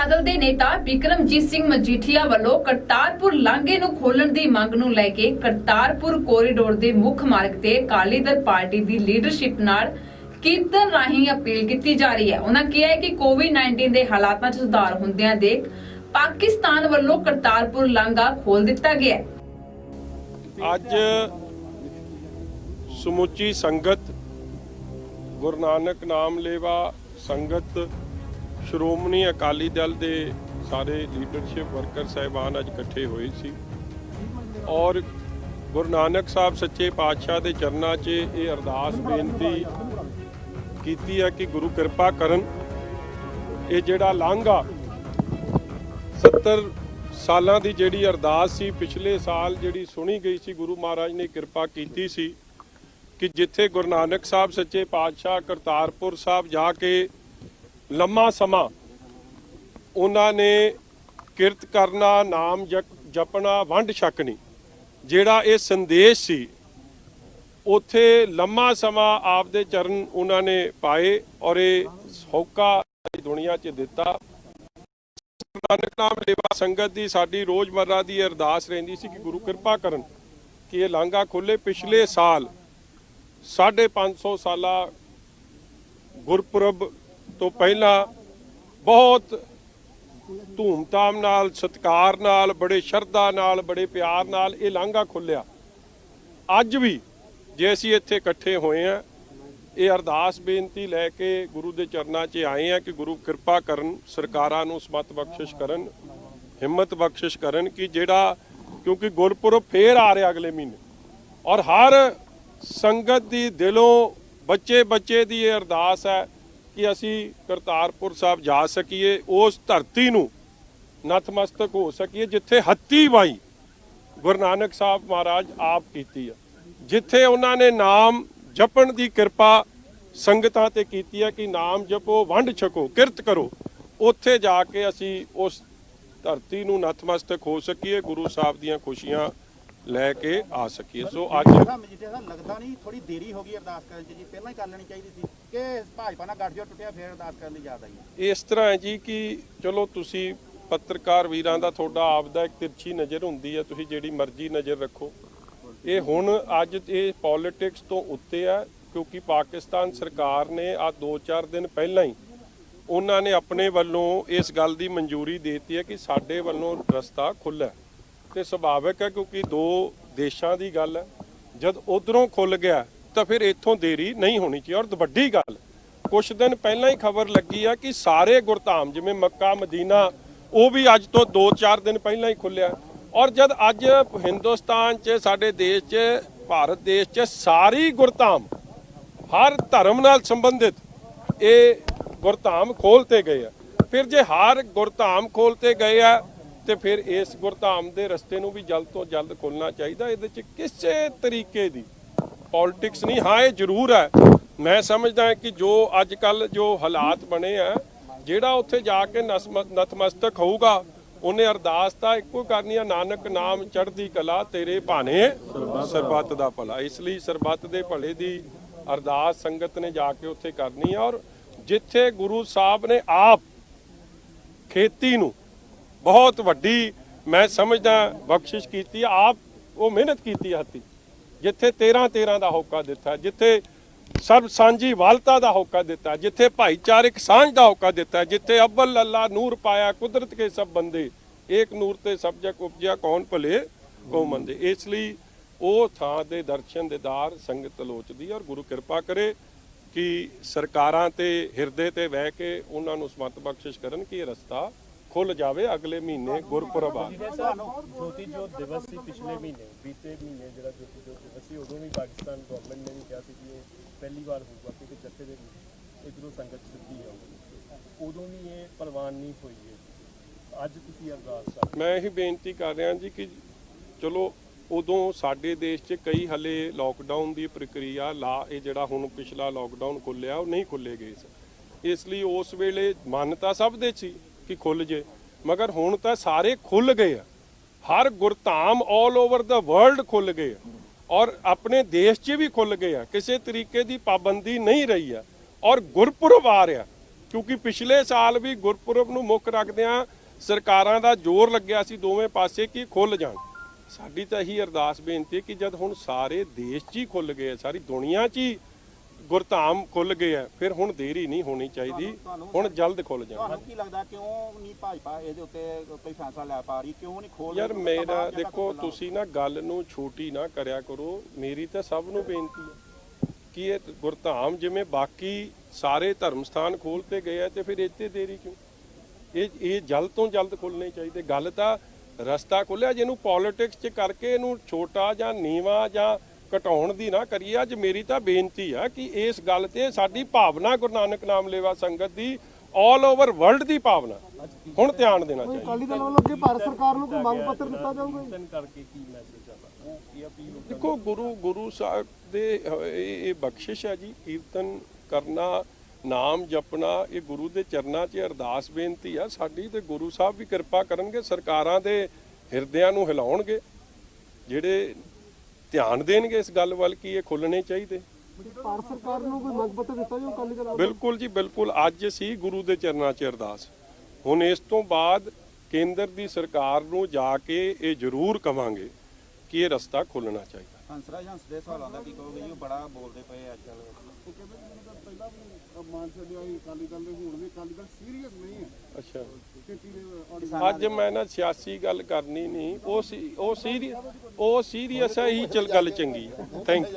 ਬਾਦਲ ਦੇ ਨੇਤਾ ਬਿਕਰਮਜੀਤ ਸਿੰਘ ਮਜੀਠੀਆ ਵੱਲੋਂ ਕਰਤਾਰਪੁਰ ਲਾਂਘੇ ਨੂੰ ਖੋਲਣ ਦੀ ਮੰਗ ਨੂੰ ਲੈ ਕੇ ਕਰਤਾਰਪੁਰ ਕੋਰੀਡੋਰ ਦੇ ਮੁੱਖ ਮਾਰਗ ਤੇ ਅਕਾਲੀ ਦਲ ਪਾਰਟੀ ਦੀ ਲੀਡਰਸ਼ਿਪ ਨਾਲ ਕੀਰਤਨ ਰਾਹੀਂ ਅਪੀਲ ਕੀਤੀ ਜਾ ਰਹੀ ਹੈ। ਉਹਨਾਂ ਕਿਹਾ ਹੈ ਕਿ ਕੋਵਿਡ-19 ਦੇ ਹਾਲਾਤਾਂ 'ਚ ਸੁਧਾਰ ਹੁੰਦਿਆਂ ਦੇਖ ਪਾਕਿਸਤਾਨ ਵੱਲੋਂ ਕਰਤਾਰਪੁਰ ਲਾਂਘਾ ਖੋਲ ਦਿੱਤਾ ਗਿਆ ਹੈ। ਅੱਜ ਸਮੁੱਚੀ ਸੰਗਤ ਗੁਰੂ ਨਾਨਕ ਨਾਮ ਲੇਵਾ ਸੰਗਤ ਸ਼੍ਰੋਮਣੀ ਅਕਾਲੀ ਦਲ ਦੇ ਸਾਰੇ ਲੀਡਰਸ਼ਿਪ ਵਰਕਰ ਸਾਹਿਬਾਨ ਅੱਜ ਇਕੱਠੇ ਹੋਏ ਸੀ ਔਰ ਗੁਰੂ ਨਾਨਕ ਸਾਹਿਬ ਸੱਚੇ ਪਾਤਸ਼ਾਹ ਦੇ ਚਰਨਾਂ 'ਚ ਇਹ ਅਰਦਾਸ ਬੇਨਤੀ ਕੀਤੀ ਹੈ ਕਿ ਗੁਰੂ ਕਿਰਪਾ ਕਰਨ ਇਹ ਜਿਹੜਾ ਲਾਂਘਾ 70 ਸਾਲਾਂ ਦੀ ਜਿਹੜੀ ਅਰਦਾਸ ਸੀ ਪਿਛਲੇ ਸਾਲ ਜਿਹੜੀ ਸੁਣੀ ਗਈ ਸੀ ਗੁਰੂ ਮਹਾਰਾਜ ਨੇ ਕਿਰਪਾ ਕੀਤੀ ਸੀ ਕਿ ਜਿੱਥੇ ਗੁਰੂ ਨਾਨਕ ਸਾਹਿਬ ਸੱਚੇ ਪਾਤਸ਼ਾਹ ਕਰਤਾਰਪੁਰ ਸਾਹਿਬ ਜਾ ਕੇ ਲੰਮਾ ਸਮਾਂ ਉਹਨਾਂ ਨੇ ਕਿਰਤ ਕਰਨਾ ਨਾਮ ਜਪਣਾ ਵੰਡ ਛਕਣੀ ਜਿਹੜਾ ਇਹ ਸੰਦੇਸ਼ ਸੀ ਉੱਥੇ ਲੰਮਾ ਸਮਾਂ ਆਪ ਦੇ ਚਰਨ ਉਹਨਾਂ ਨੇ ਪਾਏ ਔਰ ਇਹ ਹੋਕਾ ਦੁਨੀਆ 'ਚ ਦਿੱਤਾ। ਨਾਨਕ ਨਾਮ ਲੇਵਾ ਸੰਗਤ ਦੀ ਸਾਡੀ ਰੋਜ਼ਮर्रा ਦੀ ਅਰਦਾਸ ਰਹਿੰਦੀ ਸੀ ਕਿ ਗੁਰੂ ਕਿਰਪਾ ਕਰਨ ਕਿ ਇਹ ਲਾਂਘਾ ਖੁੱਲੇ। ਪਿਛਲੇ ਸਾਲ 550 ਸਾਲਾ ਗੁਰਪੁਰਬ ਤੋਂ ਪਹਿਲਾਂ ਬਹੁਤ ਧੂਮਧਾਮ ਨਾਲ ਸਤਿਕਾਰ ਨਾਲ ਬੜੇ ਸ਼ਰਧਾ ਨਾਲ ਬੜੇ ਪਿਆਰ ਨਾਲ ਇਹ ਲਾਂਘਾ ਖੁੱਲਿਆ। ਅੱਜ ਵੀ ਜੇ ਅਸੀਂ ਇੱਥੇ ਇਕੱਠੇ ਹੋਏ ਆ ਇਹ ਅਰਦਾਸ ਬੇਨਤੀ ਲੈ ਕੇ ਗੁਰੂ ਦੇ ਚਰਨਾਂ 'ਚ ਆਏ ਆ ਕਿ ਗੁਰੂ ਕਿਰਪਾ ਕਰਨ ਸਰਕਾਰਾਂ ਨੂੰ ਸਮਤ ਬਖਸ਼ਿਸ਼ ਕਰਨ ਹਿੰਮਤ ਬਖਸ਼ਿਸ਼ ਕਰਨ ਕਿ ਜਿਹੜਾ ਕਿਉਂਕਿ ਗੁਰਪੁਰਬ ਫੇਰ ਆ ਰਿਹਾ ਅਗਲੇ ਮਹੀਨੇ ਔਰ ਹਰ ਸੰਗਤ ਦੀ ਦਿਲੋਂ ਬੱਚੇ ਦੀ ਇਹ ਅਰਦਾਸ ਹੈ ਕਿ ਅਸੀਂ ਕਰਤਾਰਪੁਰ ਸਾਹਿਬ ਜਾ ਸਕੀਏ ਉਸ ਧਰਤੀ ਨੂੰ ਨਤਮਸਤਕ ਹੋ ਸਕੀਏ ਜਿੱਥੇ ਹੱਤੀ ਵਾਈ ਗੁਰੂ ਨਾਨਕ ਸਾਹਿਬ ਮਹਾਰਾਜ ਆਪ ਕੀਤੀ ਹੈ ਜਿੱਥੇ ਉਹਨਾਂ ਨੇ ਨਾਮ ਜਪਣ ਦੀ ਕਿਰਪਾ ਸੰਗਤਾਂ ਤੇ ਕੀਤੀ ਹੈ ਕਿ ਨਾਮ ਜਪੋ ਵੰਡ ਛਕੋ ਕਿਰਤ ਕਰੋ ਉੱਥੇ ਜਾ ਕੇ ਅਸੀਂ ਉਸ ਧਰਤੀ ਨੂੰ ਨਤਮਸਤਕ ਹੋ ਸਕੀਏ ਗੁਰੂ ਸਾਹਿਬ ਦੀਆਂ ਖੁਸ਼ੀਆਂ ਲੈ ਕੇ ਆ ਸਕੀਏ। ਸੋ ਅੱਜ ਲੱਗਦਾ ਨਹੀਂ ਥੋੜੀ ਦੇਰੀ ਹੋ ਗਈ ਅਰਦਾਸ ਕਰਨ 'ਚ ਜੀ ਪਹਿਲਾਂ ਹੀ ਕਰ ਲੈਣੀ ਚਾਹੀਦੀ ਸੀ ਕਿ ਭਾਜਪਾ ਨਾਲ ਗੱਠਜੋੜ ਟੁੱਟਿਆ ਫਿਰ ਅਰਦਾਸ ਕਰਨ ਦੀ ਯਾਦ ਆਈ। ਇਸ ਤਰ੍ਹਾਂ ਹੈ ਜੀ ਕਿ ਚਲੋ ਤੁਸੀਂ ਪੱਤਰਕਾਰ ਵੀਰਾਂ ਦਾ ਤੁਹਾਡਾ ਆਪਦਾ ਇੱਕ ਤਿਰਛੀ ਨਜ਼ਰ ਹੁੰਦੀ ਹੈ ਤੁਸੀਂ ਜਿਹੜੀ ਮਰਜ਼ੀ ਨਜ਼ਰ ਰੱਖੋ। ਇਹ ਹੁਣ ਅੱਜ ਇਹ ਪੋਲਿਟਿਕਸ ਤੋਂ ਉੱਤੇ ਹੈ ਕਿਉਂਕਿ ਪਾਕਿਸਤਾਨ ਸਰਕਾਰ ਨੇ ਆ 2-4 ਦਿਨ ਪਹਿਲਾਂ ਹੀ ਉਹਨਾਂ ਨੇ ਆਪਣੇ ਵੱਲੋਂ ਇਸ ਗੱਲ ਦੀ ਮਨਜ਼ੂਰੀ ਦੇ ਦਿੱਤੀ ਹੈ ਕਿ ਸਾਡੇ ਵੱਲੋਂ ਰਸਤਾ ਖੁੱਲ੍ਹਾ ਤੇ ਸੁਭਾਵਿਕ ਹੈ ਕਿਉਂਕਿ ਦੋ ਦੇਸ਼ਾਂ ਦੀ ਗੱਲ ਹੈ ਜਦ ਉਧਰੋਂ ਖੁੱਲ ਗਿਆ ਤਾਂ ਫਿਰ ਇੱਥੋਂ ਦੇਰੀ ਨਹੀਂ ਹੋਣੀ ਚਾਹੀਦੀ। ਔਰ ਵੱਡੀ ਗੱਲ ਕੁਝ ਦਿਨ ਪਹਿਲਾਂ ਹੀ ਖਬਰ ਲੱਗੀ ਆ ਕਿ ਸਾਰੇ ਗੁਰਧਾਮ ਜਿਵੇਂ ਮੱਕਾ ਮਦੀਨਾ ਉਹ ਵੀ ਅੱਜ ਤੋਂ 2-4 ਦਿਨ ਪਹਿਲਾਂ ਹੀ ਖੁੱਲਿਆ ਔਰ ਜਦ ਅੱਜ ਹਿੰਦੁਸਤਾਨ 'ਚ ਸਾਡੇ ਦੇਸ਼ 'ਚ ਭਾਰਤ ਦੇਸ਼ 'ਚ ਸਾਰੀ ਗੁਰਧਾਮ ਹਰ ਧਰਮ ਨਾਲ ਸੰਬੰਧਿਤ ਇਹ ਗੁਰਧਾਮ ਖੋਲ੍ਹਤੇ ਗਏ ਆ ਫਿਰ ਜੇ ਹਰ ਗੁਰਧਾਮ ਖੋਲ੍ਹਤੇ ਗਏ ਆ ਤੇ ਫਿਰ ਇਸ ਗੁਰਧਾਮ ਦੇ ਰਸਤੇ ਨੂੰ ਵੀ ਜਲਦ ਤੋਂ ਜਲਦ ਖੋਲ੍ਹਣਾ ਚਾਹੀਦਾ। ਇਹਦੇ 'ਚ ਕਿਸੇ ਤਰੀਕੇ ਦੀ ਪੋਲਿਟਿਕਸ ਨਹੀਂ। ਹਾਂ ਇਹ ਜ਼ਰੂਰ ਹੈ ਮੈਂ ਸਮਝਦਾ ਕਿ ਜੋ ਅੱਜ ਕੱਲ੍ਹ ਜੋ ਹਾਲਾਤ ਬਣੇ ਆ ਜਿਹੜਾ ਉੱਥੇ ਜਾ ਕੇ ਨਤਮਸਤਕ ਹੋਊਗਾ ਉਹਨੇ ਅਰਦਾਸ ਤਾਂ ਇੱਕੋ ਕਰਨੀ ਆ ਨਾਨਕ ਨਾਮ ਚੜ੍ਹਦੀ ਕਲਾ ਤੇਰੇ ਭਾਣੇ ਸਰਬੱਤ ਦਾ ਭਲਾ। ਇਸ ਲਈ ਸਰਬੱਤ ਦੇ ਭਲੇ ਦੀ ਅਰਦਾਸ ਸੰਗਤ ਨੇ ਜਾ ਕੇ ਉੱਥੇ ਕਰਨੀ ਆ ਔਰ ਜਿੱਥੇ ਗੁਰੂ ਸਾਹਿਬ ਨੇ ਆਪ ਖੇਤੀ ਨੂੰ ਬਹੁਤ ਵੱਡੀ ਮੈਂ ਸਮਝਦਾ ਬਖਸ਼ਿਸ਼ ਕੀਤੀ ਆਪ ਉਹ ਮਿਹਨਤ ਕੀਤੀ ਹੱਥੀ ਜਿੱਥੇ 13 ਦਾ ਹੋਕਾ ਦਿੱਤਾ ਜਿੱਥੇ ਸਰਬ ਸਾਂਝੀ ਵਾਲਤਾ ਦਾ ਹੋਕਾ ਦਿੱਤਾ ਜਿੱਥੇ ਭਾਈਚਾਰਕ ਸਾਂਝ ਦਾ ਹੋਕਾ ਦਿੱਤਾ ਜਿੱਥੇ ਅਵਲ ਅੱਲਾ ਨੂਰ ਪਾਇਆ ਕੁਦਰਤ ਕੇ ਸਭ ਬੰਦੇ ਏਕ ਨੂਰ ਤੇ ਸਭ ਜਗ ਉਪਜਿਆ ਕੌਣ ਭਲੇ ਕੋ ਮੰਦੇ। ਇਸ ਲਈ ਉਹ ਥਾਂ ਦੇ ਦਰਸ਼ਨ ਦੀਦਾਰ ਸੰਗਤ ਲੋਚਦੀ ਔਰ ਗੁਰੂ ਕਿਰਪਾ ਕਰੇ ਕਿ ਸਰਕਾਰਾਂ ਤੇ ਹਿਰਦੇ ਤੇ ਬਹਿ ਕੇ ਉਹਨਾਂ ਨੂੰ ਸਮਤ ਬਖਸ਼ਿਸ਼ ਕਰਨ ਕਿ ਇਹ ਰਸਤਾ ਖੁੱਲ ਜਾਵੇ ਅਗਲੇ ਮਹੀਨੇ ਗੁਰਪੁਰਬ ਆ। ਜੋਤੀ ਜੋਤ ਦਿਵਸ ਸੀ ਪਿਛਲੇ ਮਹੀਨੇ ਬੀਤੇ ਮਹੀਨੇ ਜਿਹੜਾ ਜੋਤੀ ਜੋਤ ਦਿਵਸ ਸੀ ਉਦੋਂ ਵੀ ਪਾਕਿਸਤਾਨ ਗਵਰਨਮੈਂਟ ਨੇ ਵੀ ਕਿਹਾ ਸੀ ਕਿ ਇਹ ਪਹਿਲੀ ਵਾਰ ਹੋਊਗਾ ਕਿ ਜੱਥੇ ਦੇ ਇਧਰੋਂ ਸੰਗਤ ਸਿੱਧੀ ਆਊਗੀ ਉਦੋਂ ਵੀ ਇਹ ਪ੍ਰਵਾਨ ਨਹੀਂ ਹੋਈ ਹੈ। ਅੱਜ ਤੁਸੀਂ ਅਰਦਾਸ ਮੈਂ ਇਹੀ ਬੇਨਤੀ ਕਰ ਰਿਹਾ ਜੀ ਕਿ ਚਲੋ ਉਦੋਂ ਸਾਡੇ ਦੇਸ਼ 'ਚ ਕਈ ਹਲੇ ਲੋਕਡਾਊਨ ਦੀ ਪ੍ਰਕਿਰਿਆ ਇਹ ਜਿਹੜਾ ਹੁਣ ਪਿਛਲਾ ਲੋਕਡਾਊਨ ਖੁੱਲਿਆ ਉਹ ਨਹੀਂ ਖੁੱਲੇ ਗਏ ਸੀ ਇਸ ਲਈ ਉਸ ਵੇਲੇ ਮਾਨਤਾ ਸਭ ਦੇ ਸੀ ਕਿ ਖੁੱਲ ਜੇ ਮਗਰ ਹੁਣ ਤਾਂ ਸਾਰੇ ਖੁੱਲ ਗਏ ਆ ਹਰ ਗੁਰਧਾਮ ਆਲ ਓਵਰ ਦਾ ਵਰਲਡ ਖੁੱਲ ਗਏ ਆ ਔਰ ਆਪਣੇ ਦੇਸ਼ 'ਚ ਵੀ ਖੁੱਲ ਗਏ ਆ ਕਿਸੇ ਤਰੀਕੇ ਦੀ ਪਾਬੰਦੀ ਨਹੀਂ ਰਹੀ ਆ ਔਰ ਗੁਰਪੁਰਬ ਆ ਰਿਹਾ ਕਿਉਂਕਿ ਪਿਛਲੇ ਸਾਲ ਵੀ ਗੁਰਪੁਰਬ ਨੂੰ ਮੁੱਖ ਰੱਖਦਿਆਂ ਸਰਕਾਰਾਂ ਦਾ ਜ਼ੋਰ ਲੱਗਿਆ ਸੀ ਦੋਵੇਂ ਪਾਸੇ ਕਿ ਖੁੱਲ ਜਾਣ। ਸਾਡੀ ਤਾਂ ਇਹੀ ਅਰਦਾਸ ਬੇਨਤੀ ਹੈ ਕਿ ਜਦ ਹੁਣ ਸਾਰੇ ਦੇਸ਼ 'ਚ ਹੀ ਖੁੱਲ ਗਏ, ਸਾਰੀ ਦੁਨੀਆ 'ਚ ਹੀ ਗੁਰਧਾਮ ਖੁੱਲ ਗਏ ਆ, ਫਿਰ ਹੁਣ ਦੇਰੀ ਨਹੀਂ ਹੋਣੀ ਚਾਹੀਦੀ, ਹੁਣ ਜਲਦ ਖੁੱਲ ਜਾਣ। ਤੁਹਾਨੂੰ ਕੀ ਲੱਗਦਾ ਕਿਉਂ ਨਹੀਂ ਭਾਜਪਾ ਇਹਦੇ ਉੱਤੇ ਕੋਈ ਫੈਸਲਾ ਲੈ ਪਾ ਰਹੀ, ਕਿਉਂ ਨਹੀਂ ਖੋਲ ਯਾਰ ਮੇਰਾ ਦੇਖੋ, ਤੁਸੀਂ ਨਾ ਗੱਲ ਨੂੰ ਛੋਟੀ ਨਾ ਕਰਿਆ ਕਰੋ। ਮੇਰੀ ਤਾਂ ਸਭ ਨੂੰ ਬੇਨਤੀ ਹੈ ਕਿ ਇਹ ਗੁਰਧਾਮ ਜਿਵੇਂ ਬਾਕੀ ਸਾਰੇ ਧਰਮ ਸਥਾਨ ਖੋਲ੍ਹਤੇ ਗਏ ਆ, ਤੇ ਫਿਰ ਇੱਥੇ ਦੇਰੀ ਕਿਉਂ? ਇਹ ਜਲਦ ਤੋਂ ਜਲਦ ਖੁੱਲ੍ਹਣੇ ਚਾਹੀਦੇ। ਗੱਲ ਤਾਂ ਰਸਤਾ ਖੁੱਲਿਆ, ਜਿਹਨੂੰ ਪੋਲਿਟਿਕਸ 'ਚ ਕਰਕੇ ਇਹਨੂੰ ਛੋਟਾ ਜਾਂ ਨੀਵਾਂ ਜਾਂ ਘਟਾਉਣ ਦੀ ਨਾ ਕਰੀਏ। ਅੱਜ ਮੇਰੀ ਤਾਂ ਬੇਨਤੀ ਆ ਕਿ ਇਸ ਗੱਲ ਤੇ ਸਾਡੀ ਭਾਵਨਾ ਗੁਰੂ ਨਾਨਕ ਨਾਮ ਲੈਵਾ ਸੰਗਤ ਦੀ ਆਲ ਓਵਰ ਵਰਲਡ ਦੀ ਭਾਵਨਾ ਹੁਣ ਧਿਆਨ ਦੇਣਾ ਚਾਹੀਦਾ। ਅਕਾਲੀ ਦਲ ਵੱਲੋਂ ਅੱਗੇ ਭਾਰਤ ਸਰਕਾਰ ਨੂੰ ਕੋਈ ਮੰਗ ਪੱਤਰ ਦਿੱਤਾ ਜਾਊਗਾ? ਕੀਰਤਨ ਕਰਕੇ ਕੀ ਮੈਸੇਜ ਆਣਾ, ਉਹ ਇਹ ਅਪੀਲ ਦੇਖੋ, ਗੁਰੂ ਸਾਹਿਬ ਦੇ ਇਹ ਬਖਸ਼ਿਸ਼ ਹੈ ਜੀ। ਕੀਰਤਨ ਕਰਨਾ, ਨਾਮ ਜਪਣਾ, ਇਹ ਗੁਰੂ ਦੇ ਚਰਨਾਂ 'ਚ ਅਰਦਾਸ ਬੇਨਤੀ ਆ ਸਾਡੀ, ਤੇ ਗੁਰੂ ਸਾਹਿਬ ਵੀ ਕਿਰਪਾ ਕਰਨਗੇ, ਸਰਕਾਰਾਂ ਦੇ ਹਿਰਦਿਆਂ ਨੂੰ ਹਿਲਾਉਣਗੇ, ਜਿਹੜੇ ਧਿਆਨ ਦੇਣਗੇ ਇਸ ਗੱਲ ਵੱਲ ਕਿ ਇਹ ਖੁੱਲਣੇ ਚਾਹੀਦੇ। ਭਾਰਤ ਸਰਕਾਰ ਨੂੰ ਕੋਈ ਮੰਗ ਪੱਤਰ ਦਿੱਤਾ ਜਾਊ ਅਕਾਲੀ ਦਲ ਵੱਲੋਂ? ਬਿਲਕੁਲ ਜੀ, ਬਿਲਕੁਲ। ਅੱਜ ਸੀ ਗੁਰੂ ਦੇ ਚਰਨਾਂ 'ਚ ਅਰਦਾਸ। ਹੁਣ ਇਸ ਤੋਂ ਬਾਅਦ ਕੇਂਦਰ ਦੀ ਸਰਕਾਰ ਨੂੰ ਜਾ ਕੇ ਇਹ ਜ਼ਰੂਰ ਕਵਾਂਗੇ ਕਿ ਇਹ ਰਸਤਾ ਖੁੱਲਣਾ ਚਾਹੀਦਾ। ਹੰਸਰਾਜ ਹੰਸ ਦੇ ਸਵਾਲਾਂ ਦਾ ਕੀ ਕਹੋਗੇ ਜੀ? ਉਹ ਬੜਾ ਬੋਲਦੇ ਪਏ ਅੱਜ ਕੱਲ੍ਹ। ਉਹ ਕਹਿੰਦੇ ਜਿਹੜਾ ਪਹਿਲਾਂ ਵੀ ਮਾਨ ਛੱਡਿਆ ਸੀ ਅਕਾਲੀ ਦਲ ਦੇ, ਹੁਣ ਵੀ ਅਕਾਲੀ ਦਲ ਸੀਰੀਅਸ ਨਹੀਂ ਹੈ ਅੱਛਾ, ਖੇਤੀ ਦੇ ਅੱਜ ਮੈਂ ਨਾ ਸਿਆਸੀ ਗੱਲ ਕਰਨੀ ਨਹੀਂ, ਉਹ ਸੀਰੀਅਸ ਹੈ, ਹੀ ਚੱਲ ਗੱਲ ਚੰਗੀ ਹੈ। Thank you.